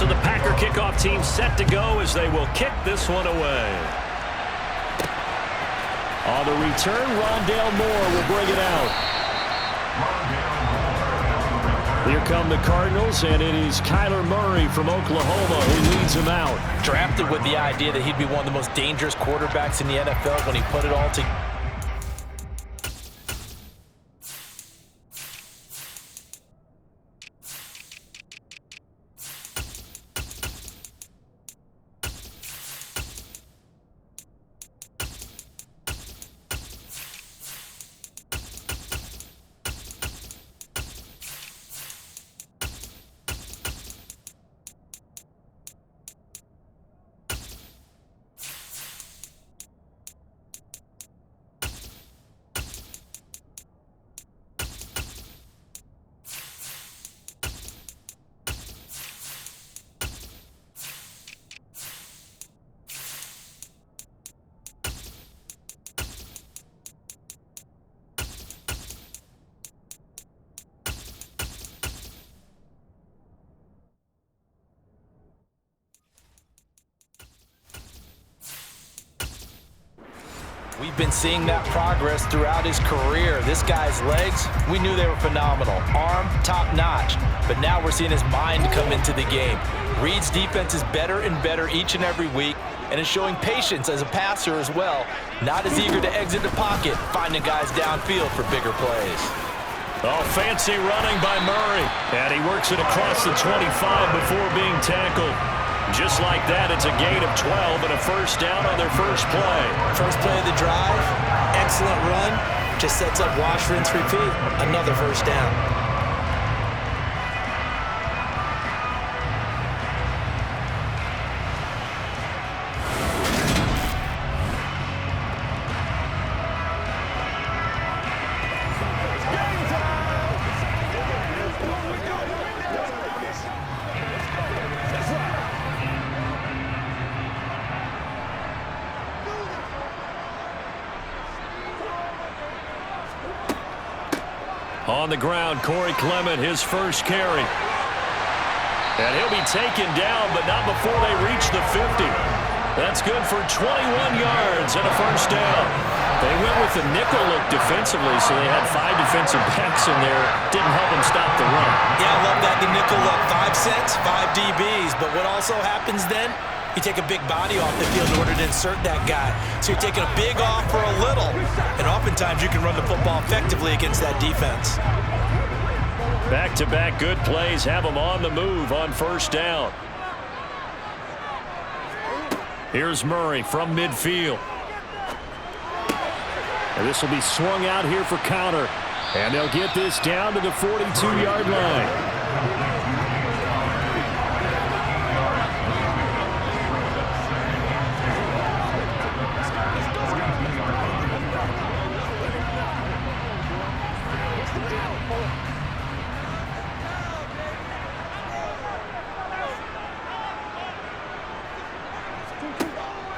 So the Packer kickoff team set to go as they will kick this one away. On the return, Rondale Moore will bring it out. Here come the Cardinals, and it is Kyler Murray from Oklahoma who leads them out. Drafted with the idea that he'd be one of the most dangerous quarterbacks in the NFL when he put it all together. We've been seeing that progress throughout his career. This guy's legs, we knew they were phenomenal. Arm, top-notch. But now we're seeing his mind come into the game. Reed's defense is better and better each and every week, and is showing patience as a passer as well. Not as eager to exit the pocket, finding guys downfield for bigger plays. Oh, fancy running by Murray. And he works it across the 25 before being tackled. Just like that, it's a gain of 12 and a first down on their first play. First play of the drive, excellent run. Just sets up wash, rinse, repeat. Another first down. On the ground, Corey Clement, his first carry. And he'll be taken down, but not before they reach the 50. That's good for 21 yards and a first down. They went with the nickel look defensively, so they had 5 defensive backs in there. Didn't help them stop the run. Yeah, I love that, the nickel look. 5 sets, 5 DBs. But what also happens then? You take a big body off the field in order to insert that guy. So you're taking a big off for a little. And oftentimes you can run the football effectively against that defense. Back-to-back good plays have them on the move on first down. Here's Murray from midfield. And this will be swung out here for counter. And they'll get this down to the 42-yard line.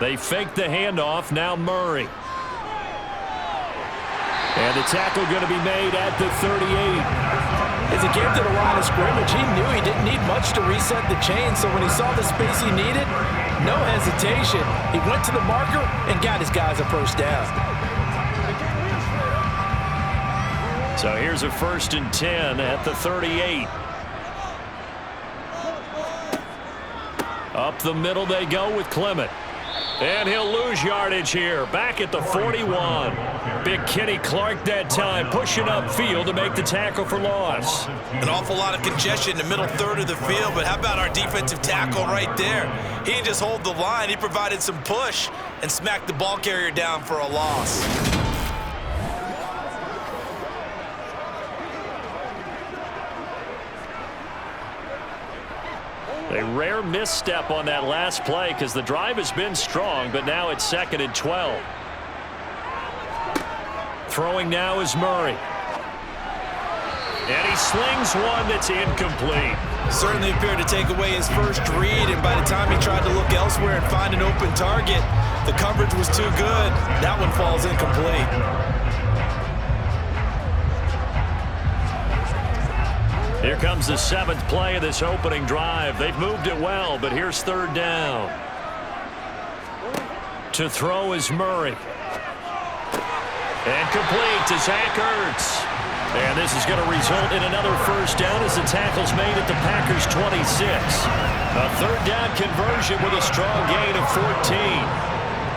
They fake the handoff, now Murray. And the tackle going to be made at the 38. As he came to the line of scrimmage, he knew he didn't need much to reset the chain, so when he saw the space he needed, no hesitation. He went to the marker and got his guys a first down. So here's a 1st and 10 at the 38. Up the middle they go with Clement. And he'll lose yardage here, back at the 41. Big Kenny Clark that time, pushing upfield to make the tackle for loss. An awful lot of congestion in the middle third of the field, but how about our defensive tackle right there? He didn't just hold the line, he provided some push and smacked the ball carrier down for a loss. A rare misstep on that last play because the drive has been strong, but now it's 2nd and 12. Throwing now is Murray. And he slings one that's incomplete. Certainly appeared to take away his first read, and by the time he tried to look elsewhere and find an open target, the coverage was too good. That one falls incomplete. Here comes the 7th play of this opening drive. They've moved it well, but here's 3rd down. To throw is Murray. And complete to Zach Ertz. And this is going to result in another 1st down as the tackle's made at the Packers' 26. A 3rd down conversion with a strong gain of 14.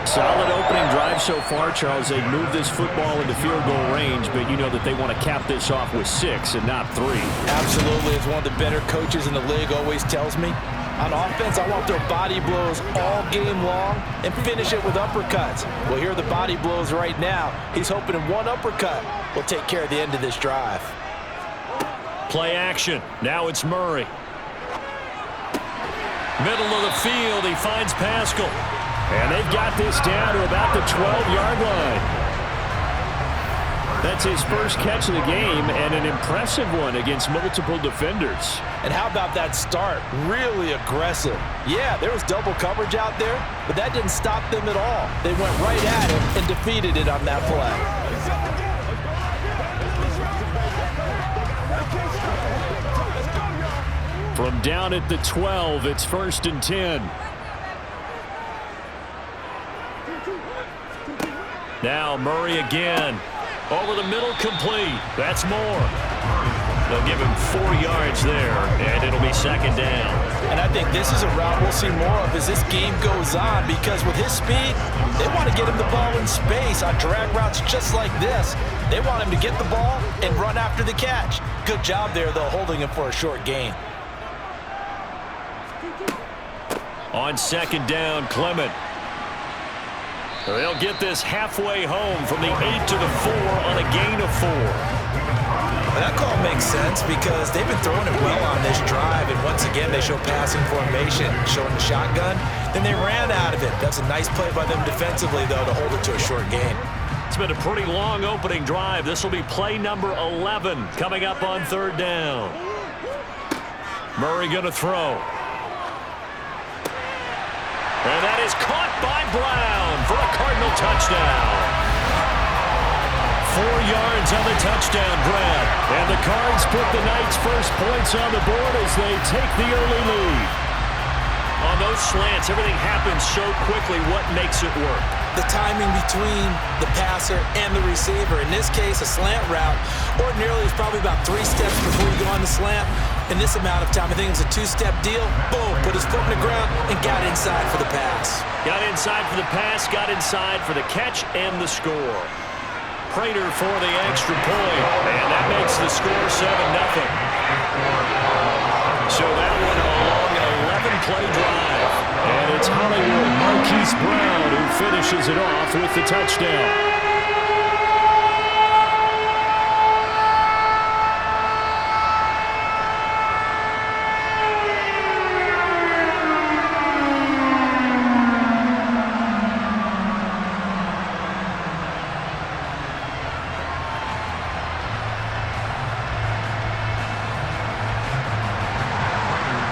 Solid opening drive so far, Charles. They've moved this football into field goal range, but you know that they want to cap this off with 6 and not 3. Absolutely. As one of the better coaches in the league always tells me, on offense, I want their body blows all game long and finish it with uppercuts. Well, here are the body blows right now. He's hoping in one uppercut will take care of the end of this drive. Play action. Now it's Murray. Middle of the field. He finds Pascal. And they've got this down to about the 12-yard line. That's his first catch of the game, and an impressive one against multiple defenders. And how about that start? Really aggressive. Yeah, there was double coverage out there, but that didn't stop them at all. They went right at him and defeated it on that play. From down at the 12, it's 1st and 10. Now Murray again. Over the middle, complete. That's more. They'll give him 4 yards there, and it'll be 2nd down. And I think this is a route we'll see more of as this game goes on, because with his speed, they want to get him the ball in space on drag routes just like this. They want him to get the ball and run after the catch. Good job there, though, holding him for a short gain. On 2nd down, Clement. They'll get this halfway home from the 8 to the 4 on a gain of 4. That call makes sense because they've been throwing it well on this drive, and once again they show passing formation, showing the shotgun. Then they ran out of it. That's a nice play by them defensively, though, to hold it to a short gain. It's been a pretty long opening drive. This will be play number 11 coming up on 3rd down. Murray going to throw. And that is caught by Brown for a Cardinal touchdown. 4 yards on the touchdown grab. And the Cards put the Knights' first points on the board as they take the early lead. On those slants, everything happens so quickly. What makes it work? The timing between the passer and the receiver. In this case, a slant route ordinarily is probably about 3 steps before you go on the slant. In this amount of time, I think it was a 2-step deal. Boom, put his foot in the ground and got inside for the pass. Got inside for the pass, got inside for the catch and the score. Prater for the extra point, and that makes the score 7-0. So that one a long 11-play drive. And it's Hollywood Marquise Brown who finishes it off with the touchdown.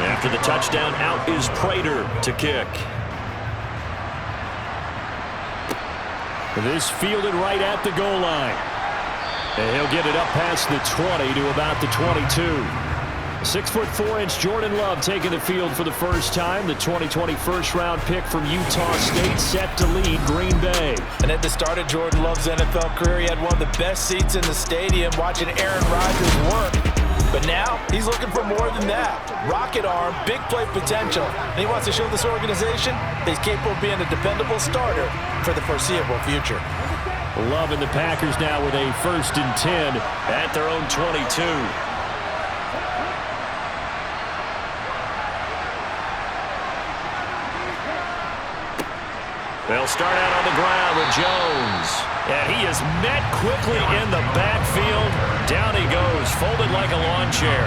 After the touchdown, out is Prater to kick. This fielded right at the goal line. And he'll get it up past the 20 to about the 22. 6'4" Jordan Love taking the field for the first time. The 2020 first-round pick from Utah State set to lead Green Bay. And at the start of Jordan Love's NFL career, he had one of the best seats in the stadium watching Aaron Rodgers work. But now, he's looking for more than that. Rocket arm, big play potential. And he wants to show this organization that he's capable of being a dependable starter for the foreseeable future. Love and the Packers now with a 1st and 10 at their own 22. They'll start out on the ground with Jones. And he is met quickly in the backfield. Down he goes, folded like a lawn chair.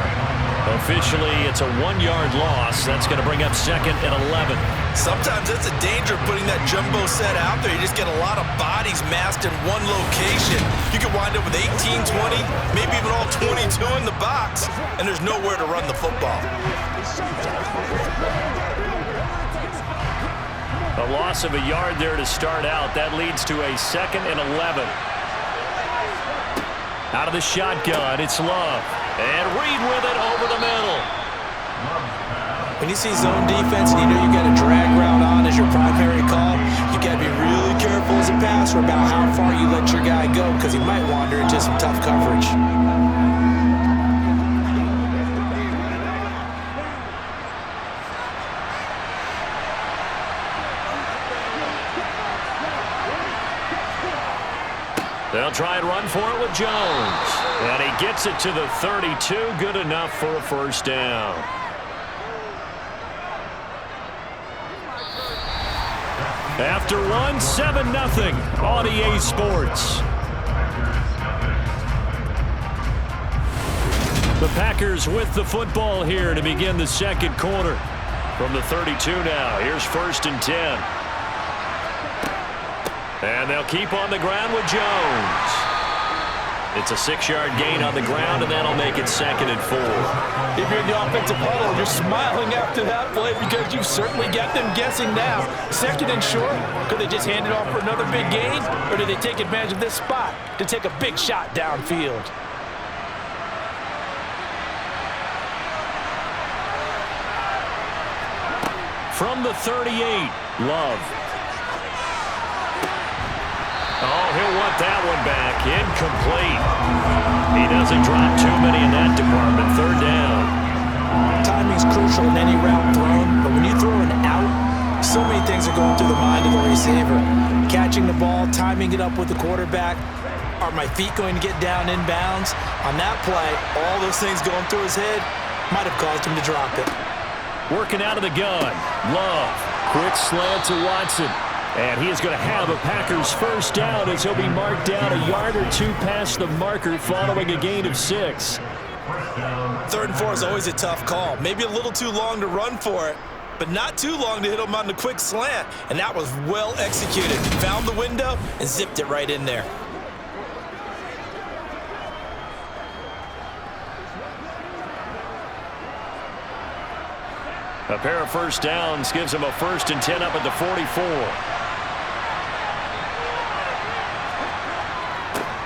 Officially, it's a 1-yard loss. That's going to bring up 2nd and 11. Sometimes that's a danger of putting that jumbo set out there. You just get a lot of bodies massed in one location. You could wind up with 18, 20, maybe even all 22 in the box, and there's nowhere to run the football. A loss of a yard there to start out. That leads to a 2nd and 11. Out of the shotgun, it's Love. And Reed with it over the middle. When you see zone defense and you know you got a drag route on as your primary call, you got to be really careful as a passer about how far you let your guy go because he might wander into some tough coverage. They'll try and run for it with Jones. And he gets it to the 32. Good enough for a first down. After one, 7-0 on EA Sports. The Packers with the football here to begin the second quarter. From the 32 now, here's 1st and 10. And they'll keep on the ground with Jones. It's a 6-yard gain on the ground, and that'll make it 2nd and 4. If you're in the offensive huddle, you're smiling after that play because you certainly got them guessing now. 2nd and short, could they just hand it off for another big gain, or do they take advantage of this spot to take a big shot downfield? From the 38, Love. Oh, he'll want that one back. Incomplete. He doesn't drop too many in that department. 3rd down. Timing's crucial in any route thrown, but when you throw an out, so many things are going through the mind of the receiver. Catching the ball, timing it up with the quarterback. Are my feet going to get down in bounds? On that play, all those things going through his head might have caused him to drop it. Working out of the gun. Love. Quick slant to Watson. And he is going to have a Packers first down as he'll be marked down a yard or two past the marker following a gain of 6. 3rd and 4 is always a tough call. Maybe a little too long to run for it, but not too long to hit him on the quick slant. And that was well executed. Found the window and zipped it right in there. A pair of first downs gives him a 1st and 10 up at the 44.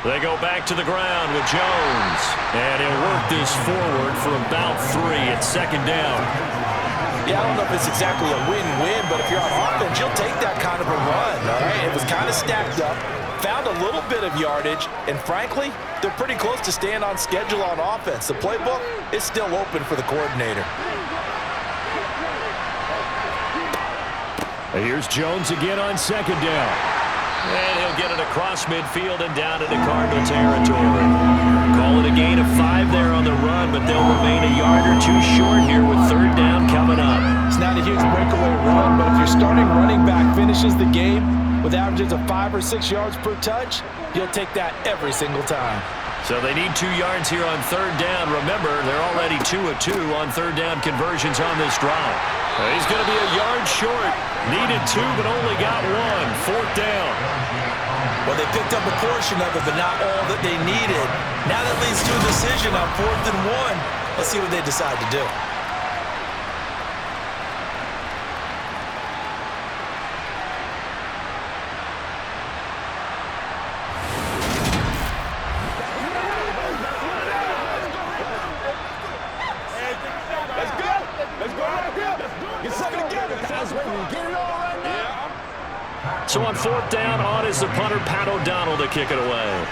They go back to the ground with Jones. And he'll work this forward for about 3 at 2nd down. Yeah, I don't know if it's exactly a win-win, but if you're on offense, you'll take that kind of a run, all right? It was kind of stacked up, found a little bit of yardage, and frankly, they're pretty close to staying on schedule on offense. The playbook is still open for the coordinator. Here's Jones again on 2nd down. And he'll get it across midfield and down into Cardinal territory. Call it a gain of 5 there on the run, but they'll remain a yard or 2 short here with 3rd down coming up. It's not a huge breakaway run, but if your starting running back finishes the game with averages of 5 or 6 yards per touch, you'll take that every single time. So they need 2 yards here on 3rd down. Remember, they're already 2 of 2 on 3rd down conversions on this drive. He's going to be a yard short. Needed 2, but only got 1. 4th down. Well, they picked up a portion of it, but not all that they needed. Now that leads to a decision on 4th and 1. Let's see what they decide to do. So on 4th down, on is the punter, Pat O'Donnell, to kick it away.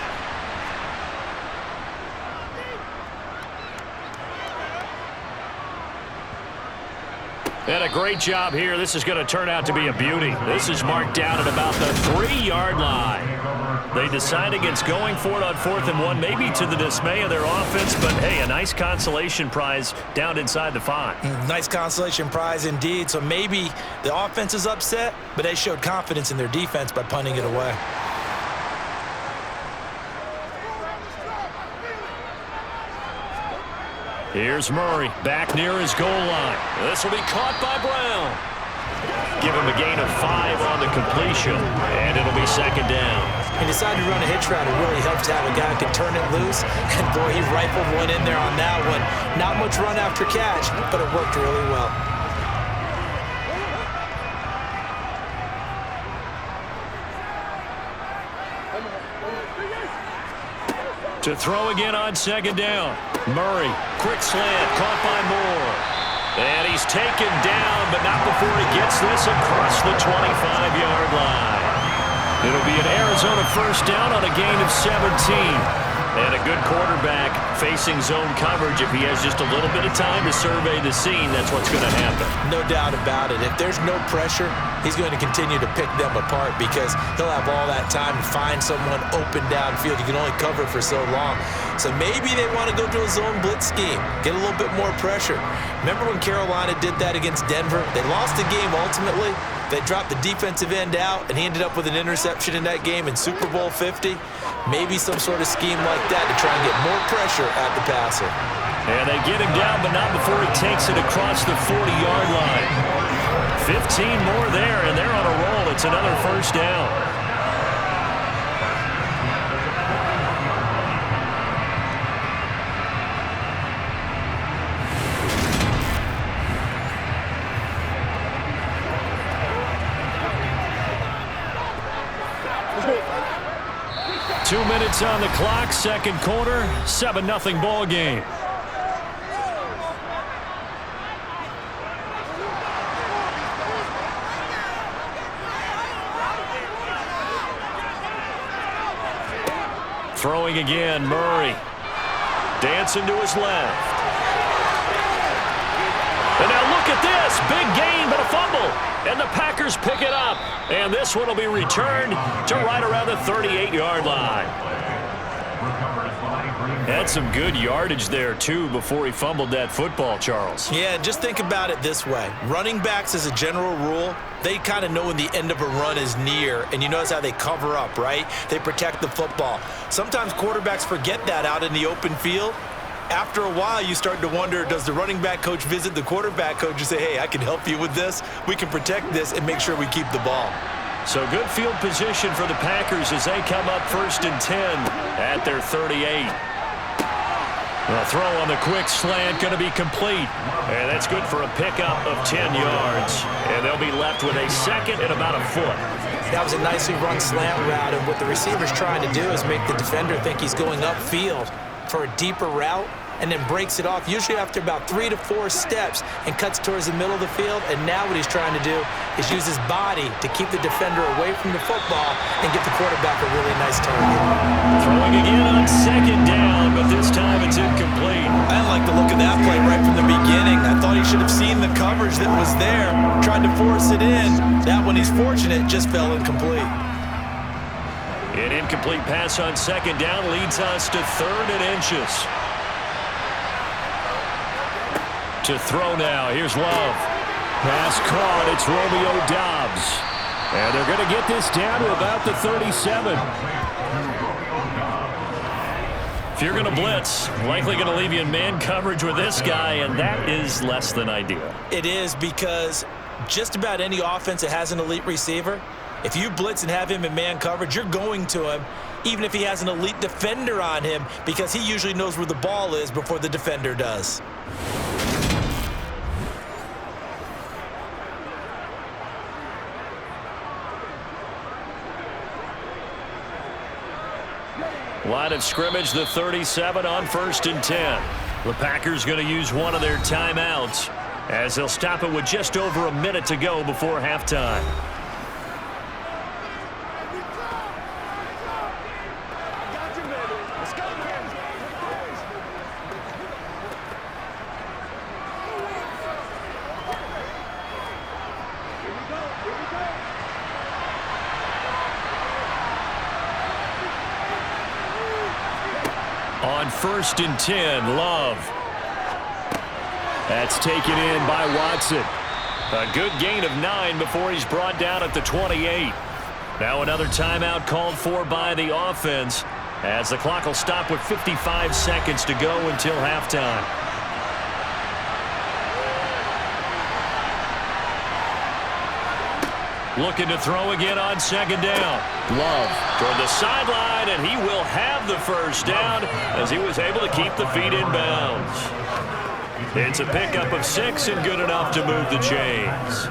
And a great job here. This is going to turn out to be a beauty. This is marked down at about the 3-yard line. They decide against going for it on 4th and 1, maybe to the dismay of their offense, but hey, a nice consolation prize down inside the 5. Nice consolation prize indeed. So maybe the offense is upset, but they showed confidence in their defense by punting it away. Here's Murray back near his goal line. This will be caught by Brown. Give him a gain of 5 on the completion, and it'll be 2nd down. He decided to run a hitch route. It really helped to have a guy who could turn it loose, and boy, he rifled one in there on that one. Not much run after catch, but it worked really well. To throw again on second down. Murray, quick slant, caught by Moore. And he's taken down, but not before he gets this across the 25-yard line. It'll be an Arizona first down on a gain of 17. And a good quarterback facing zone coverage. If he has just a little bit of time to survey the scene, that's what's going to happen. No doubt about it. If there's no pressure, he's going to continue to pick them apart because he'll have all that time to find someone open downfield. You can only cover for so long. So maybe they want to go to a zone blitz scheme, get a little bit more pressure. Remember when Carolina did that against Denver? They lost the game ultimately. They dropped the defensive end out, and he ended up with an interception in that game in Super Bowl 50. Maybe some sort of scheme like that to try and get more pressure at the passer. And they get him down, but not before he takes it across the 40-yard line. 15 more there, and they're on a roll. It's another first down. Two minutes on the clock, second quarter, 7-0 ball game. Throwing again, Murray. Dancing to his left. And now look at this. Big gain, but a fumble. And the Packers pick it up. And this one will be returned to right around the 38-yard line. Had some good yardage there, too, before he fumbled that football, Charles. Yeah, just think about it this way. Running backs, as a general rule, they kind of know when the end of a run is near, and you notice how they cover up, right? They protect the football. Sometimes quarterbacks forget that out in the open field. After a while, you start to wonder, does the running back coach visit the quarterback coach and say, hey, I can help you with this. We can protect this and make sure we keep the ball. So good field position for the Packers as they come up 1st and 10 at their 38. The throw on the quick slant going to be complete. And that's good for a pickup of 10 yards. And they'll be left with a second and about a foot. That was a nicely run slant route, and what the receiver's trying to do is make the defender think he's going upfield for a deeper route, and then breaks it off, usually after about 3 to 4 steps, and cuts towards the middle of the field. And now what he's trying to do is use his body to keep the defender away from the football and get the quarterback a really nice target. Throwing again on second down, but this time it's incomplete. I didn't like the look of that play right from the beginning. I thought he should have seen the coverage that was there, tried to force it in. That one, he's fortunate, just fell incomplete. An incomplete pass on second down leads us to 3rd and inches. To throw now. Here's Love. Pass caught. It's Romeo Doubs. And they're going to get this down to about the 37. If you're going to blitz, likely going to leave you in man coverage with this guy, and that is less than ideal. It is, because just about any offense that has an elite receiver, if you blitz and have him in man coverage, you're going to him, even if he has an elite defender on him, because he usually knows where the ball is before the defender does. Line of scrimmage, the 37 on 1st and 10. The Packers going to use one of their timeouts as they'll stop it with just over a minute to go before halftime. On 1st and 10, Love. That's taken in by Watson. A good gain of 9 before he's brought down at the 28. Now another timeout called for by the offense as the clock will stop with 55 seconds to go until halftime. Looking to throw again on second down. Love toward the sideline, and he will have the first down as he was able to keep the feet in bounds. It's a pickup of 6 and good enough to move the chains.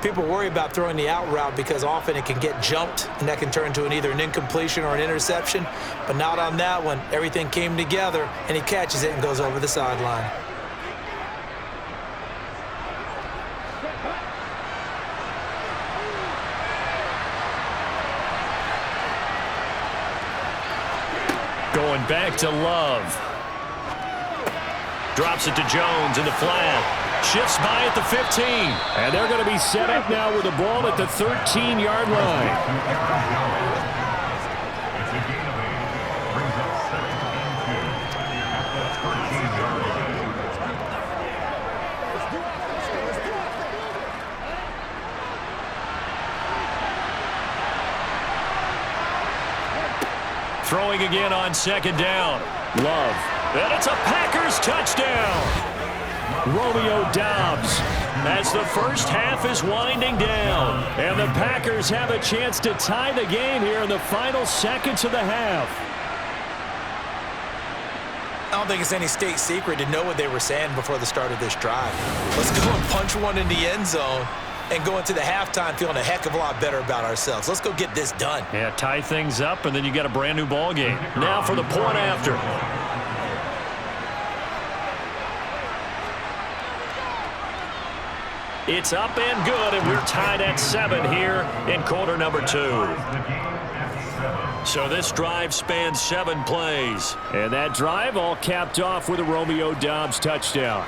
People worry about throwing the out route because often it can get jumped, and that can turn into either an incompletion or an interception. But not on that one. Everything came together, and he catches it and goes over the sideline. Going back to Love. Drops it to Jones in the flat. Shifts by at the 15. And they're going to be set up now with the ball at the 13-yard line. Throwing again on second down. Love. And it's a Packers touchdown. Romeo Doubs as the first half is winding down. And the Packers have a chance to tie the game here in the final seconds of the half. I don't think it's any state secret to know what they were saying before the start of this drive. Let's go and punch one in the end zone and go into the halftime feeling a heck of a lot better about ourselves. Let's go get this done. Yeah, tie things up, and then you got a brand new ball game. Now for the point after. It's up and good, and we're tied at 7 here in quarter number 2. So this drive spans 7 plays. And that drive all capped off with a Romeo Doubs touchdown.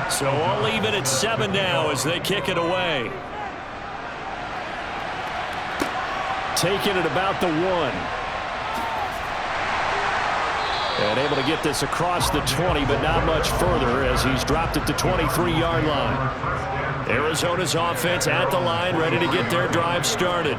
So all even at 7 now as they kick it away. Taking it about the 1. And able to get this across the 20, but not much further as he's dropped it to 23-yard line. Arizona's offense at the line, ready to get their drive started.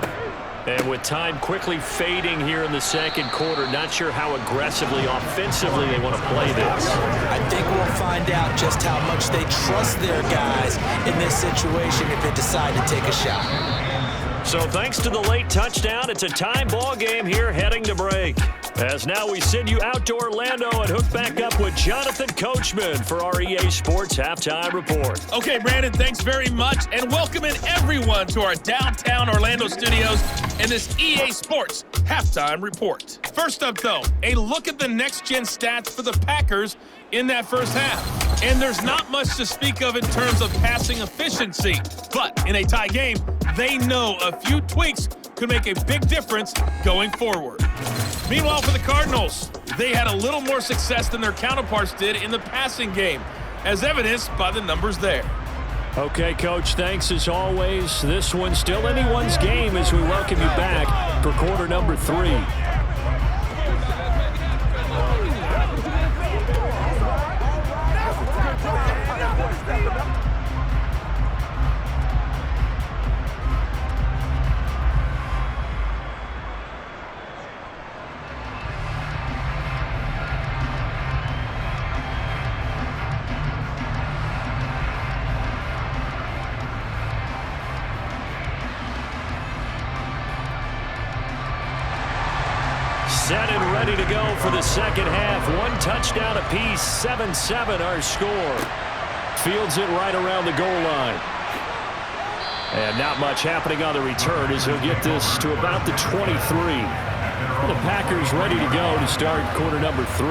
And with time quickly fading here in the second quarter, not sure how aggressively, offensively they want to play this. I think we'll find out just how much they trust their guys in this situation if they decide to take a shot. So thanks to the late touchdown, it's a tie ball game here heading to break. As now we send you out to Orlando and hook back up with Jonathan Coachman for our EA Sports Halftime Report. Okay, Brandon, thanks very much, and welcoming everyone to our downtown Orlando studios and this EA Sports Halftime Report. First up, though, a look at the next-gen stats for the Packers in that first half. And there's not much to speak of in terms of passing efficiency, but in a tie game, they know a few tweaks could make a big difference going forward. Meanwhile, for the Cardinals, they had a little more success than their counterparts did in the passing game, as evidenced by the numbers there. Okay, Coach, thanks as always. This one's still anyone's game as we welcome you back for quarter number 3. Set and ready to go for the second half. 1 touchdown apiece, 7-7 our score. Fields it right around the goal line. And not much happening on the return as he'll get this to about the 23. Well, the Packers ready to go to start quarter number 3.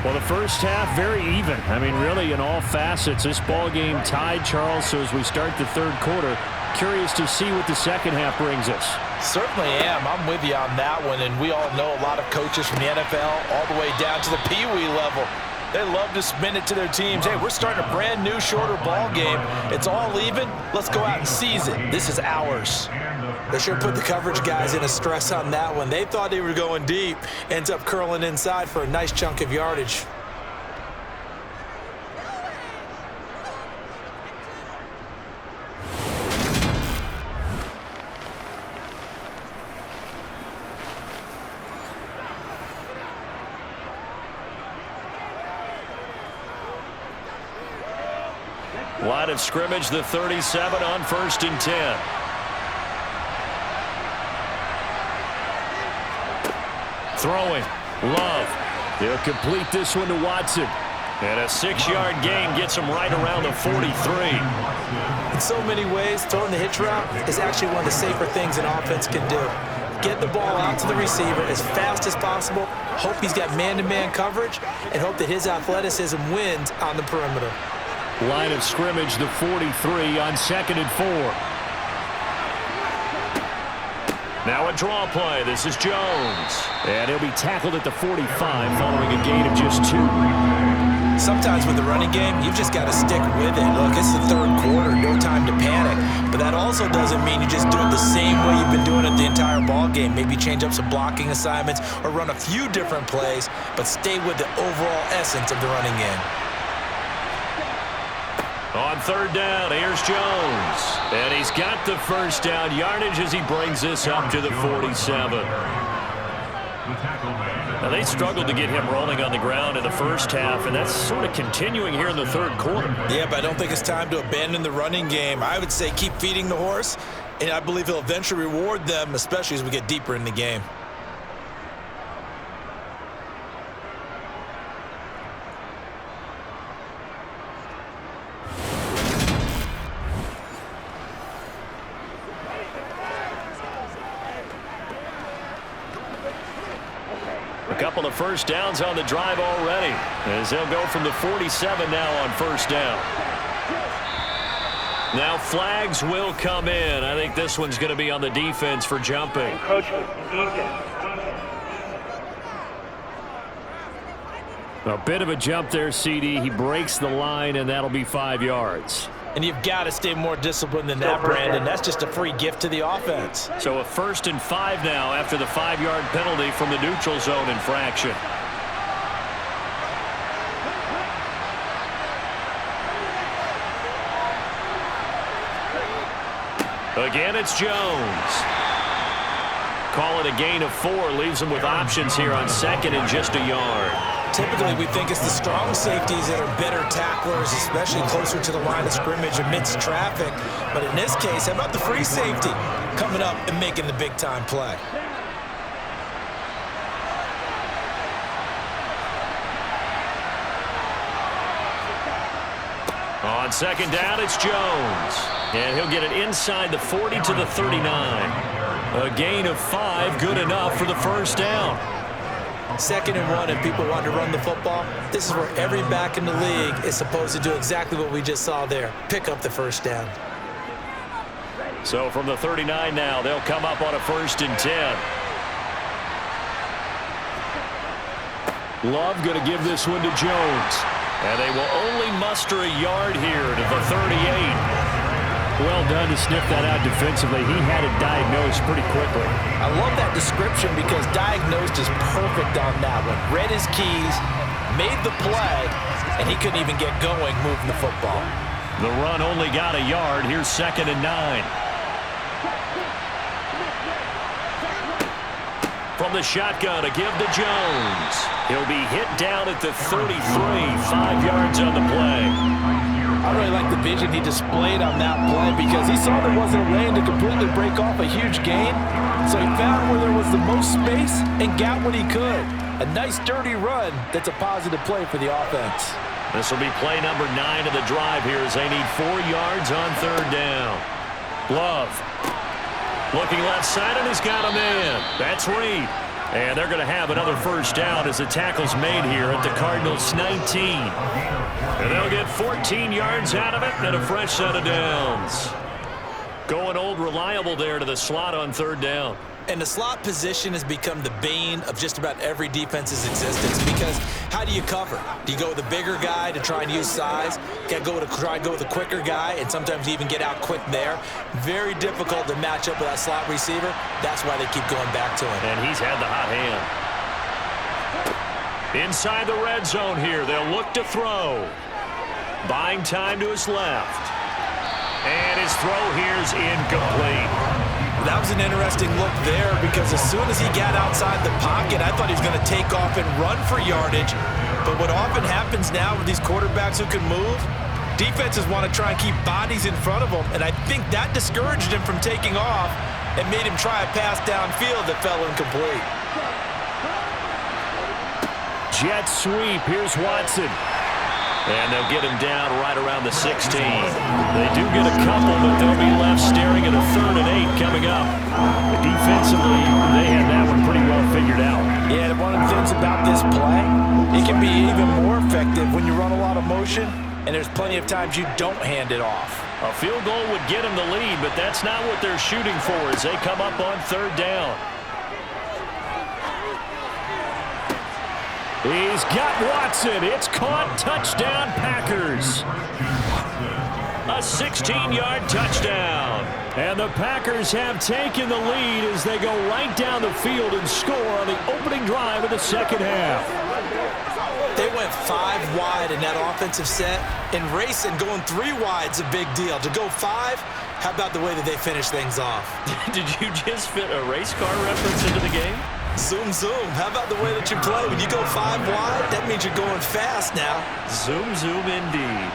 Well, the first half very even. I mean, really in all facets. This ball game tied, Charles, so as we start the third quarter, curious to see what the second half brings us. Certainly am. I'm with you on that one, and we all know a lot of coaches from the NFL all the way down to the Pee Wee level. They love to spin it to their teams. Hey, we're starting a brand new, shorter ball game. It's all even. Let's go out and seize it. This is ours. They sure put the coverage guys in a stress on that one. They thought they were going deep. Ends up curling inside for a nice chunk of yardage. line of scrimmage, the 37 on 1st and 10. Throwing. Love. He'll complete this one to Watson. And a 6-yard gain gets him right around the 43. In so many ways, throwing the hitch route is actually one of the safer things an offense can do. Get the ball out to the receiver as fast as possible, hope he's got man-to-man coverage, and hope that his athleticism wins on the perimeter. Line of scrimmage, the 43 on 2nd and 4. Now a draw play. This is Jones. And he'll be tackled at the 45 following a gain of just 2. Sometimes with the running game, you've just got to stick with it. Look, it's the 3rd quarter, no time to panic. But that also doesn't mean you just do it the same way you've been doing it the entire ball game. Maybe change up some blocking assignments or run a few different plays, but stay with the overall essence of the running game. On 3rd down, here's Jones. And he's got the first down yardage as he brings this up to the 47. Now, they struggled to get him rolling on the ground in the first half, and that's sort of continuing here in the 3rd quarter. Yeah, but I don't think it's time to abandon the running game. I would say keep feeding the horse, and I believe he'll eventually reward them, especially as we get deeper in the game. A couple of first downs on the drive already, as they'll go from the 47 now on 1st down. Now flags will come in. I think this one's going to be on the defense for jumping. A bit of a jump there, CD. He breaks the line, and that'll be 5 yards. And you've got to stay more disciplined than that, Brandon. That's just a free gift to the offense. So a 1st and 5 now after the 5-yard penalty from the neutral zone infraction. Again, it's Jones. Call it a gain of 4. Leaves him with options here on 2nd and just a yard. Typically, we think it's the strong safeties that are better tacklers, especially closer to the line of scrimmage amidst traffic. But in this case, how about the free safety coming up and making the big-time play? On 2nd down, it's Jones. And he'll get it inside the 40 to the 39. A gain of 5, good enough for the 1st down. 2nd and 1, if people want to run the football, this is where every back in the league is supposed to do exactly what we just saw there. Pick up the 1st down. So from the 39 now, they'll come up on a 1st and 10. Love going to give this one to Jones. And they will only muster a yard here to the 38. Well done to sniff that out defensively. He had it diagnosed pretty quickly. I love that description because diagnosed is perfect on that one. Read his keys, made the play, and he couldn't even get going moving the football. The run only got a yard. Here's 2nd and 9. From the shotgun, a give to Jones. He'll be hit down at the 33, 5 yards on the play. I really like the vision he displayed on that play because he saw there wasn't a lane to completely break off a huge gain. So he found where there was the most space and got what he could. A nice, dirty run that's a positive play for the offense. This will be play number 9 of the drive here as they need 4 yards on 3rd down. Love. Looking left side, and he's got a man. That's Reed. And they're going to have another 1st down as the tackle's made here at the Cardinals' 19. And they'll get 14 yards out of it and a fresh set of downs. Going old reliable there to the slot on 3rd down. And the slot position has become the bane of just about every defense's existence because how do you cover? Do you go with a bigger guy to try and use size? Got to try and go with a quicker guy and sometimes even get out quick there. Very difficult to match up with that slot receiver. That's why they keep going back to him. And he's had the hot hand. Inside the red zone here, they'll look to throw. Buying time to his left. And his throw here's incomplete. That was an interesting look there because as soon as he got outside the pocket, I thought he was going to take off and run for yardage. But what often happens now with these quarterbacks who can move, Defenses want to try and keep bodies in front of them, and I think that discouraged him from taking off and made him try a pass downfield that fell incomplete. Jet sweep. Here's Watson. And they'll get him down right around the 16. They do get a couple, but they'll be left staring at a 3rd and 8 coming up. Defensively, they had that one pretty well figured out. Yeah, one of the things about this play, it can be even more effective when you run a lot of motion, and there's plenty of times you don't hand it off. A field goal would get them the lead, but that's not what they're shooting for as they come up on 3rd down. He's got Watson. It's caught. Touchdown, Packers. A 16-yard touchdown. And the Packers have taken the lead as they go right down the field and score on the opening drive of the second half. They went 5 wide in that offensive set, and racing going 3 wide is a big deal. To go 5, how about the way that they finish things off? Did you just fit a race car reference into the game? Zoom, zoom. How about the way that you play? When you go 5 wide, that means you're going fast now. Zoom, zoom indeed.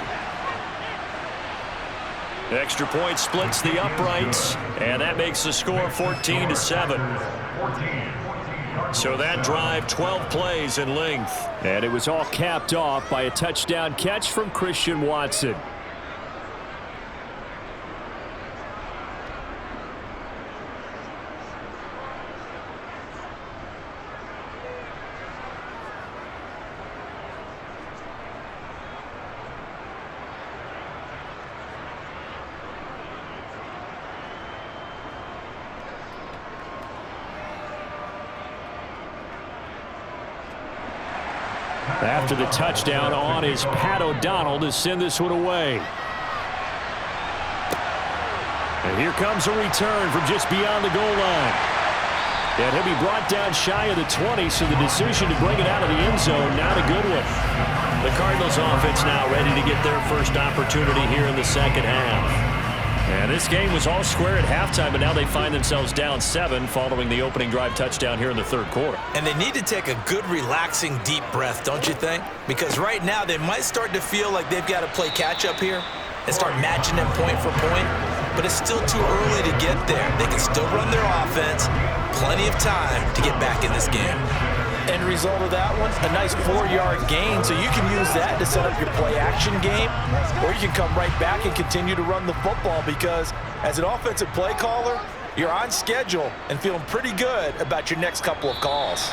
Extra point splits the uprights, and that makes the score 14-7. So that drive, 12 plays in length. And it was all capped off by a touchdown catch from Christian Watson. After the touchdown on is Pat O'Donnell to send this one away. And here comes a return from just beyond the goal line. And he'll be brought down shy of the 20, so the decision to bring it out of the end zone, not a good one. The Cardinals offense now ready to get their first opportunity here in the second half. And this game was all square at halftime, but now they find themselves down 7 following the opening drive touchdown here in the 3rd quarter. And they need to take a good, relaxing, deep breath, don't you think? Because right now they might start to feel like they've got to play catch-up here and start matching them point for point. But it's still too early to get there. They can still run their offense. Plenty of time to get back in this game. End result of that one, a nice 4-yard gain, so you can use that to set up your play-action game, or you can come right back and continue to run the football because as an offensive play caller, you're on schedule and feeling pretty good about your next couple of calls.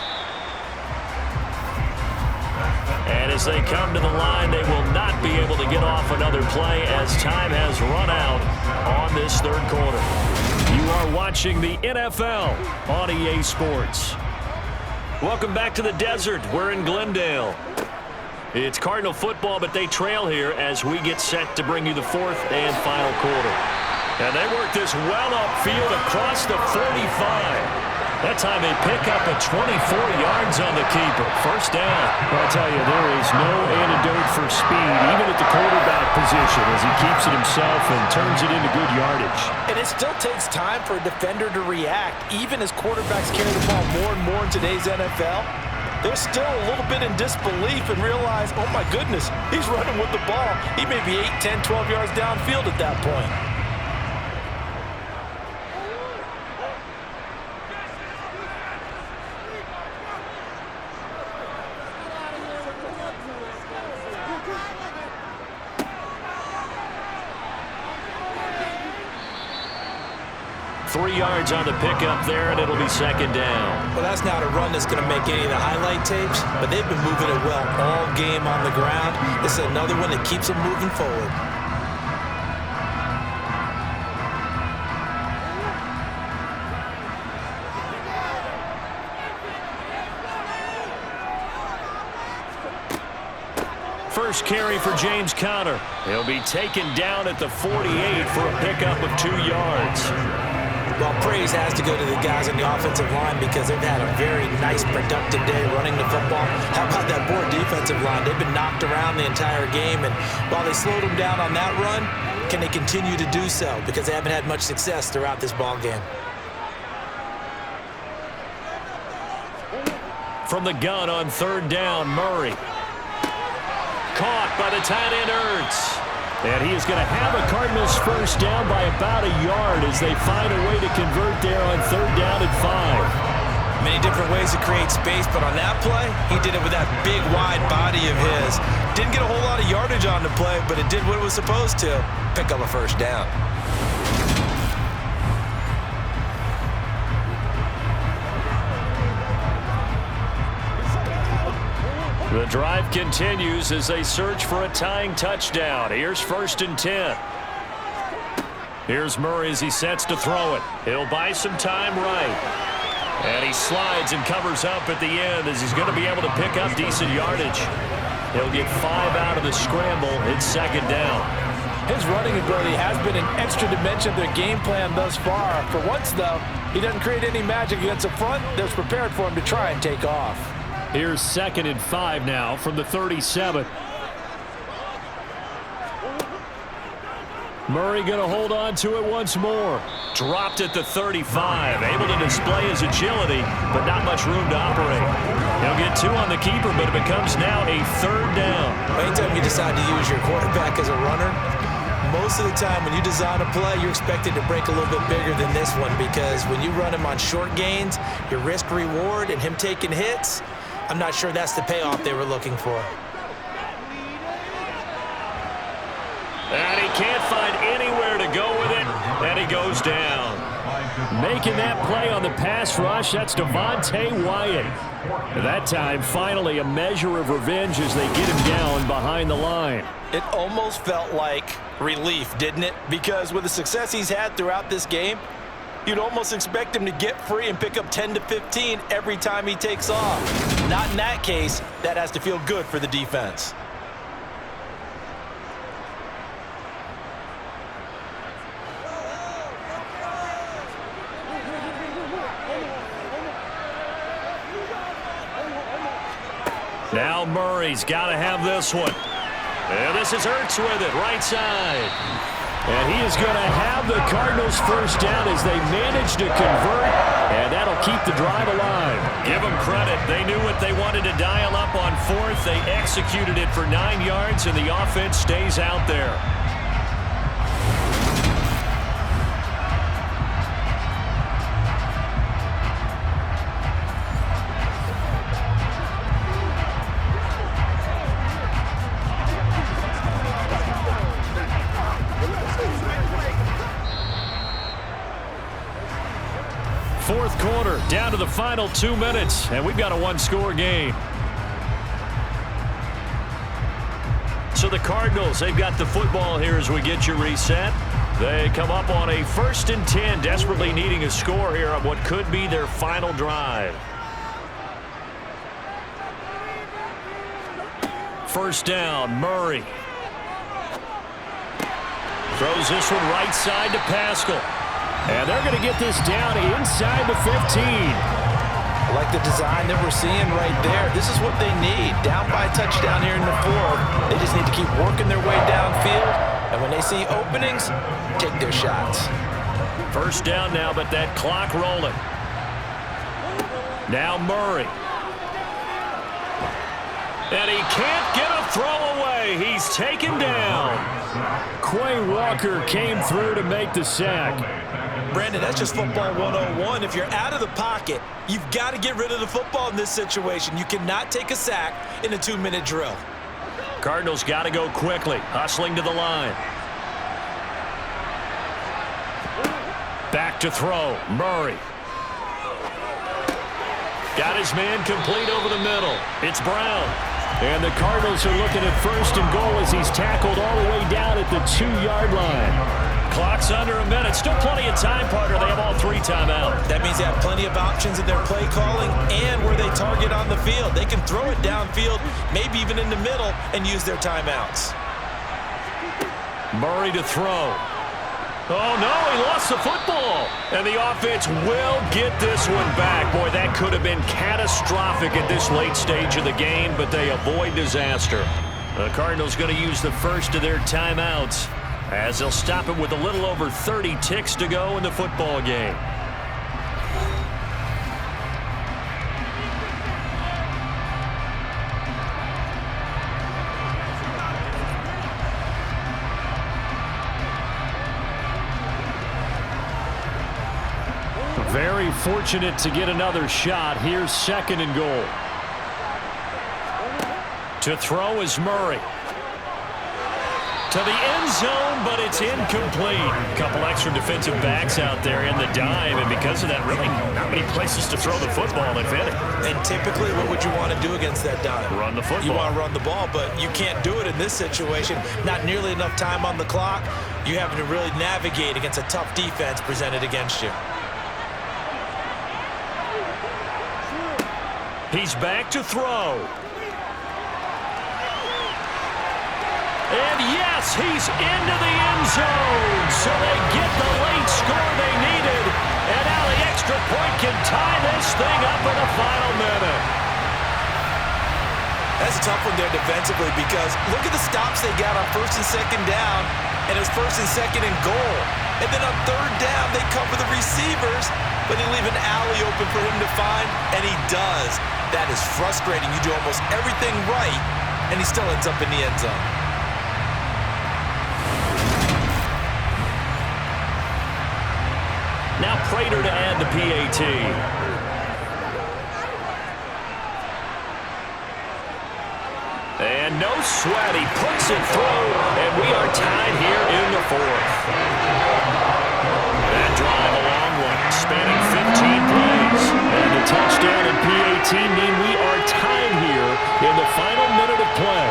And as they come to the line, they will not be able to get off another play as time has run out on this 3rd quarter. You are watching the NFL on EA Sports. Welcome back to the desert. We're in Glendale. It's Cardinal football, but they trail here as we get set to bring you the 4th and final quarter. And they work this well upfield across the 45. That time they pick up a 24 yards on the keeper. First down. I'll tell you, there is no antidote for speed, even at the quarterback position, as he keeps it himself and turns it into good yardage. And it still takes time for a defender to react, even as quarterbacks carry the ball more and more in today's NFL. They're still a little bit in disbelief and realize, oh my goodness, he's running with the ball. He may be 8, 10, 12 yards downfield at that point. Three yards on the pickup there, and it'll be second down. Well, that's not a run that's going to make any of the highlight tapes, but they've been moving it well all game on the ground. This is another one that keeps them moving forward. First carry for James Conner. He'll be taken down at the 48 for a pickup of 2 yards. Well, praise has to go to the guys on the offensive line because they've had a very nice, productive day running the football. How about that poor defensive line? They've been knocked around the entire game, and while they slowed them down on that run, can they continue to do so? Because they haven't had much success throughout this ball game. From the gun on third down, Murray. Caught by the tight end, Ertz. And he is going to have a Cardinals first down by about a yard as they find a way to convert there on 3rd down and 5. Many different ways to create space, but on that play, he did it with that big, wide body of his. Didn't get a whole lot of yardage on the play, but it did what it was supposed to, pick up a first down. The drive continues as they search for a tying touchdown. Here's 1st and 10. Here's Murray as he sets to throw it. He'll buy some time right. And he slides and covers up at the end as he's going to be able to pick up decent yardage. He'll get 5 out of the scramble. It's 2nd down. His running ability has been an extra dimension of their game plan thus far. For once, though, he doesn't create any magic against the front that's prepared for him to try and take off. Here's 2nd and 5 now from the 37. Murray going to hold on to it once more. Dropped at the 35. Able to display his agility, but not much room to operate. He'll get 2 on the keeper, but it becomes now a 3rd down. Anytime you decide to use your quarterback as a runner, most of the time when you design a play, you're expected to break a little bit bigger than this one, because when you run him on short gains, your risk-reward and him taking hits, I'm not sure that's the payoff they were looking for. And he can't find anywhere to go with it, and he goes down. Making that play on the pass rush, that's Devontae Wyatt. That time, finally, a measure of revenge as they get him down behind the line. It almost felt like relief, didn't it? Because with the success he's had throughout this game, you'd almost expect him to get free and pick up 10 to 15 every time he takes off. Not in that case. That has to feel good for the defense. Now Murray's got to have this one. And this is Ertz with it, right side. And he is going to have the Cardinals first down as they manage to convert, and that'll keep the drive alive. Give them credit. They knew what they wanted to dial up on 4th. They executed it for 9 yards, and the offense stays out there. Fourth quarter, down to the final 2 minutes, and we've got a 1-score game. So the Cardinals, they've got the football here as we get you reset. They come up on a 1st and 10, desperately needing a score here on what could be their final drive. First down, Murray. Throws this one right side to Pascal. And they're going to get this down inside the 15. I like the design that we're seeing right there. This is what they need. Down by a touchdown here in the 4th. They just need to keep working their way downfield. And when they see openings, take their shots. First down now, but that clock rolling. Now Murray. And he can't get a throw away. He's taken down. Quay Walker came through to make the sack. Brandon, that's just football 101. If you're out of the pocket, you've got to get rid of the football in this situation. You cannot take a sack in a 2-minute drill. Cardinals got to go quickly, hustling to the line. Back to throw, Murray. Got his man complete over the middle. It's Brown. And the Cardinals are looking at 1st and goal as he's tackled all the way down at the 2-yard line. Clock's under a minute. Still plenty of time, partner. They have all 3 timeouts. That means they have plenty of options in their play calling and where they target on the field. They can throw it downfield, maybe even in the middle, and use their timeouts. Murray to throw. Oh, no, he lost the football. And the offense will get this one back. Boy, that could have been catastrophic at this late stage of the game, but they avoid disaster. The Cardinals going to use the first of their timeouts, as they'll stop it with a little over 30 ticks to go in the football game. Very fortunate to get another shot. Here's 2nd and goal. To throw is Murray. To the end zone, but it's incomplete. A couple extra defensive backs out there in the dime, and because of that, really not many places to throw the football, if any. And typically, what would you want to do against that dime? Run the football. You want to run the ball, but you can't do it in this situation. Not nearly enough time on the clock. You having to really navigate against a tough defense presented against you. He's back to throw. And yes, he's into the end zone. So they get the late score they needed. And now the extra point can tie this thing up in the final minute. That's a tough one there defensively because look at the stops they got on 1st and 2nd down. And it was 1st and 2nd and goal. And then on 3rd down, they cover the receivers, but they leave an alley open for him to find, and he does. That is frustrating. You do almost everything right, and he still ends up in the end zone. Now Prater to add the PAT. And no sweat. He puts it through, and we are tied here in the 4th. That drive, a long one, spanning 15 plays. And the touchdown and PAT mean we are tied here in the final minute of play.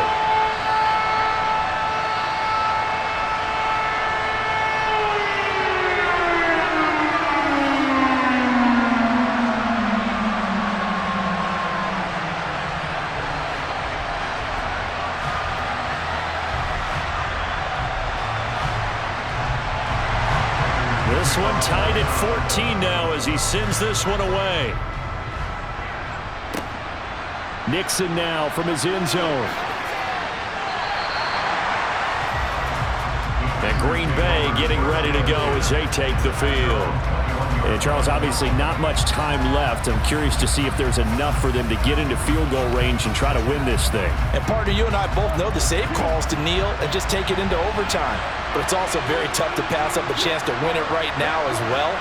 This one tied at 14 now as he sends this one away. Nixon now from his end zone. And Green Bay getting ready to go as they take the field. And Charles, obviously not much time left. I'm curious to see if there's enough for them to get into field goal range and try to win this thing. And partner, you and I both know the save calls to kneel and just take it into overtime. But it's also very tough to pass up a chance to win it right now as well.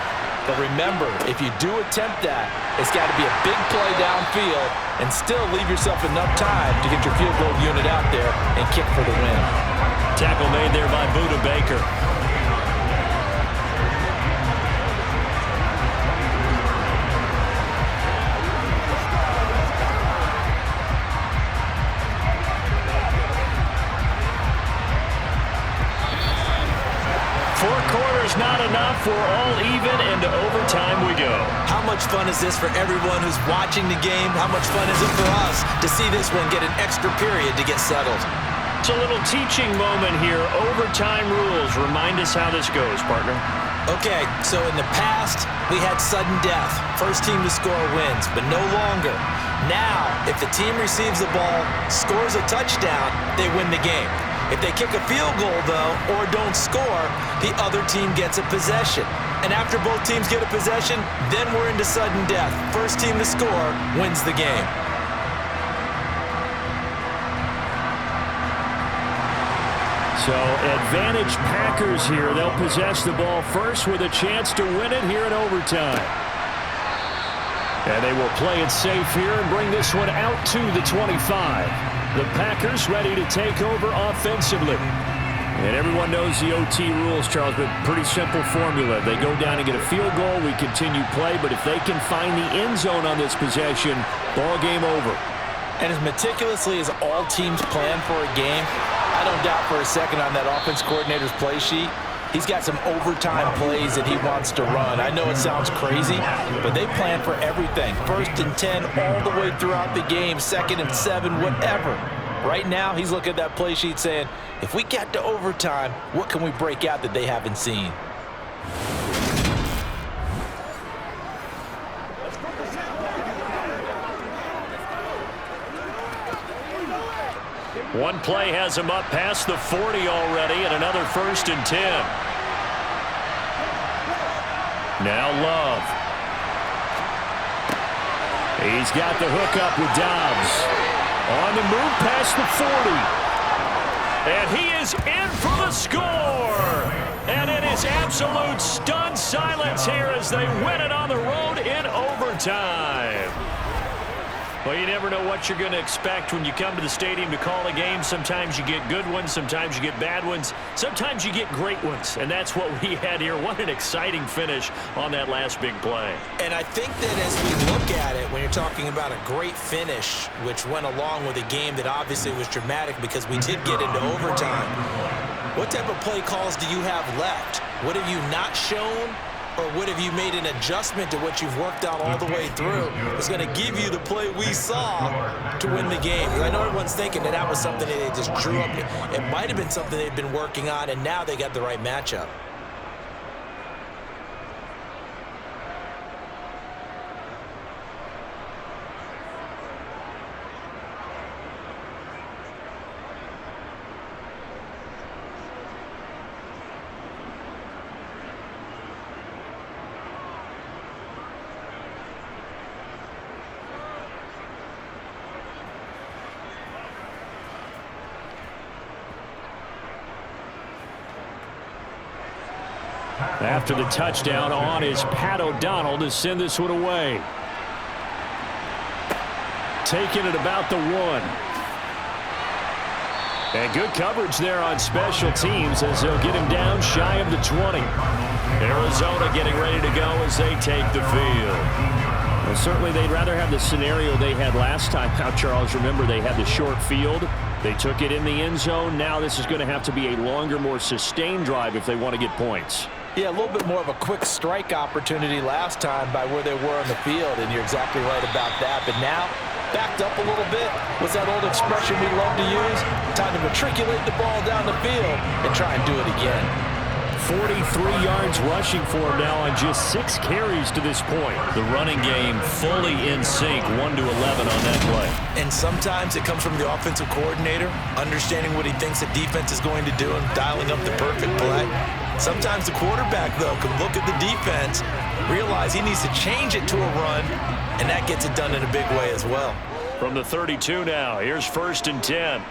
But remember, if you do attempt that, it's got to be a big play downfield and still leave yourself enough time to get your field goal unit out there and kick for the win. Tackle made there by Buda Baker. Not enough. We're all even, and to overtime we go. How much fun is this for everyone who's watching the game? How much fun is it for us to see this one get an extra period to get settled? It's a little teaching moment here. Overtime rules. Remind us how this goes, partner. Okay, so in the past, we had sudden death. First team to score wins, but no longer. Now, if the team receives the ball, scores a touchdown, they win the game. If they kick a field goal, though, or don't score, the other team gets a possession. And after both teams get a possession, then we're into sudden death. First team to score wins the game. So, advantage Packers here. They'll possess the ball first with a chance to win it here in overtime. And they will play it safe here and bring this one out to the 25. The Packers ready to take over offensively. And everyone knows the OT rules, Charles, but pretty simple formula. They go down and get a field goal, we continue play, but if they can find the end zone on this possession, ball game over. And as meticulously as all teams plan for a game, I don't doubt for a second on that offense coordinator's play sheet, he's got some overtime plays that he wants to run. I know it sounds crazy, but they plan for everything. 1st and 10 all the way throughout the game, 2nd and 7, whatever. Right now, he's looking at that play sheet saying, if we get to overtime, what can we break out that they haven't seen? One play has him up past the 40 already, and another 1st and 10. Now Love. He's got the hook up with Dobbs. On the move past the 40. And he is in for the score. And it is absolute stunned silence here as they win it on the road in overtime. Well, you never know what you're going to expect when you come to the stadium to call a game. Sometimes you get good ones. Sometimes you get bad ones. Sometimes you get great ones. And that's what we had here. What an exciting finish on that last big play. And I think that as we look at it, when you're talking about a great finish, which went along with a game that obviously was dramatic because we did get into overtime, what type of play calls do you have left? What have you not shown? Or what have you made an adjustment to what you've worked out all the way through? It's going to give you the play we saw to win the game. I know everyone's thinking that was something that they just drew up. It might have been something they've been working on, and now they got the right matchup. After the touchdown on is Pat O'Donnell to send this one away. Taking it about the 1. And good coverage there on special teams as they'll get him down shy of the 20. Arizona getting ready to go as they take the field. Well, certainly they'd rather have the scenario they had last time out, Charles. Remember, they had the short field. They took it in the end zone. Now this is going to have to be a longer, more sustained drive if they want to get points. Yeah, a little bit more of a quick strike opportunity last time by where they were on the field, and you're exactly right about that. But now, backed up a little bit. What's that old expression we love to use? Time to matriculate the ball down the field and try and do it again. 43 yards rushing for him now on just 6 carries to this point. The running game fully in sync, 1 to 11 on that play. And sometimes it comes from the offensive coordinator, understanding what he thinks the defense is going to do and dialing up the perfect play. Sometimes the quarterback, though, can look at the defense, realize he needs to change it to a run, and that gets it done in a big way as well. From the 32 now, here's 1st and 10.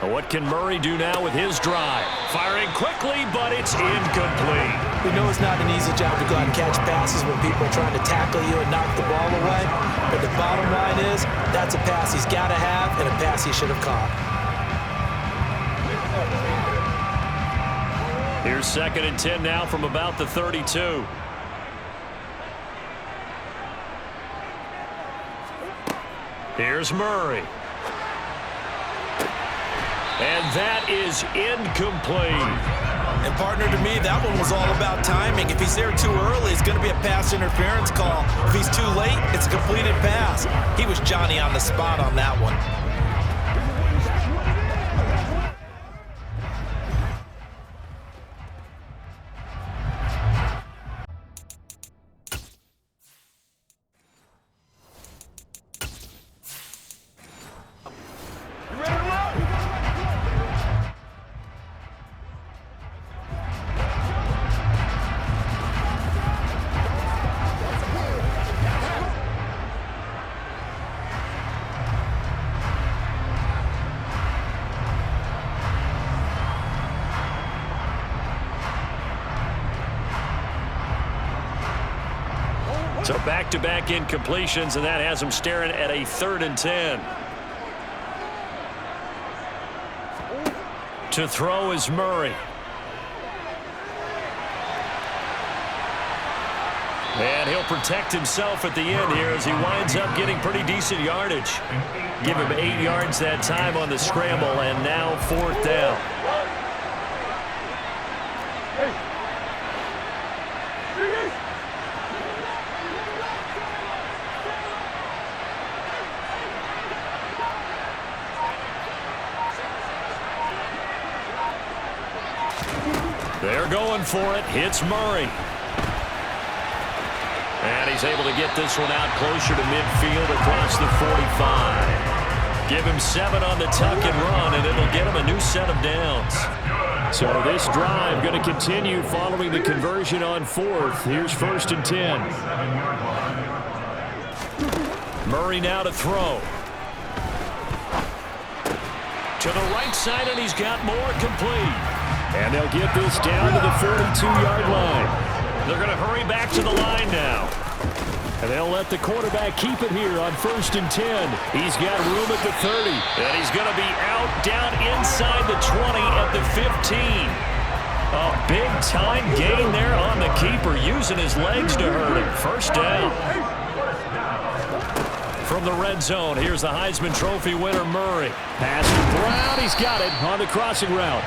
What can Murray do now with his drive? Firing quickly, but it's incomplete. We know it's not an easy job to go out and catch passes when people are trying to tackle you and knock the ball away. But the bottom line is, that's a pass he's got to have and a pass he should have caught. Here's 2nd and 10 now from about the 32. Here's Murray. And that is incomplete. And partner, to me, that one was all about timing. If he's there too early, it's going to be a pass interference call. If he's too late, it's a completed pass. He was Johnny on the spot on that one. So back-to-back incompletions, and that has them staring at a 3rd and 10. To throw is Murray. And he'll protect himself at the end here as he winds up getting pretty decent yardage. Give him 8 yards that time on the scramble, and now 4th down. They're going for it. Hits Murray. And he's able to get this one out closer to midfield across the 45. Give him 7 on the tuck and run, and it'll get him a new set of downs. So this drive going to continue following the conversion on 4th. Here's 1st and 10. Murray now to throw. To the right side, and he's got more complete. And they'll get this down to the 42-yard line. They're going to hurry back to the line now. And they'll let the quarterback keep it here on 1st and 10. He's got room at the 30. And he's going to be out down inside the 20 at the 15. A big-time gain there on the keeper, using his legs to hurt him. First down. From the red zone, here's the Heisman Trophy winner, Murray. Pass to Brown. He's got it on the crossing route.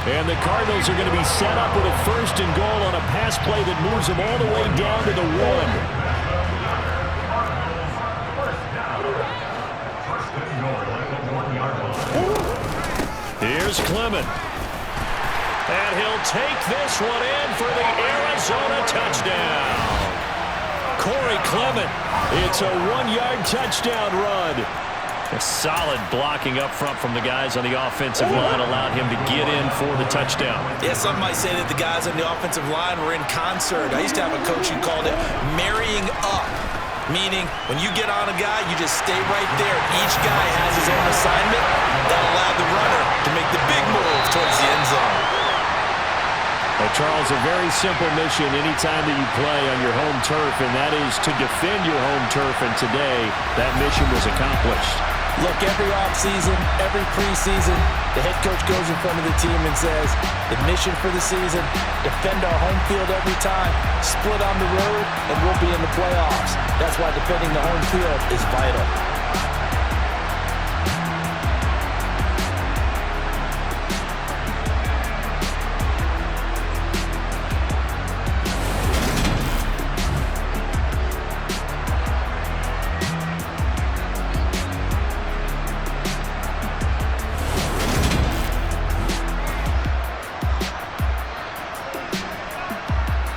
And the Cardinals are going to be set up with a 1st and goal on a pass play that moves them all the way down to the 1. Here's Clement. And he'll take this one in for the Arizona touchdown. Corey Clement. It's a 1-yard touchdown run. A solid blocking up front from the guys on the offensive line allowed him to get in for the touchdown. Yeah, some might say that the guys on the offensive line were in concert. I used to have a coach who called it marrying up, meaning when you get on a guy, you just stay right there. Each guy has his own assignment that allowed the runner to make the big move towards the end zone. Well, Charles, a very simple mission anytime that you play on your home turf, and that is to defend your home turf, and today that mission was accomplished. Look, every offseason, every preseason, the head coach goes in front of the team and says, the mission for the season, defend our home field every time, split on the road, and we'll be in the playoffs. That's why defending the home field is vital.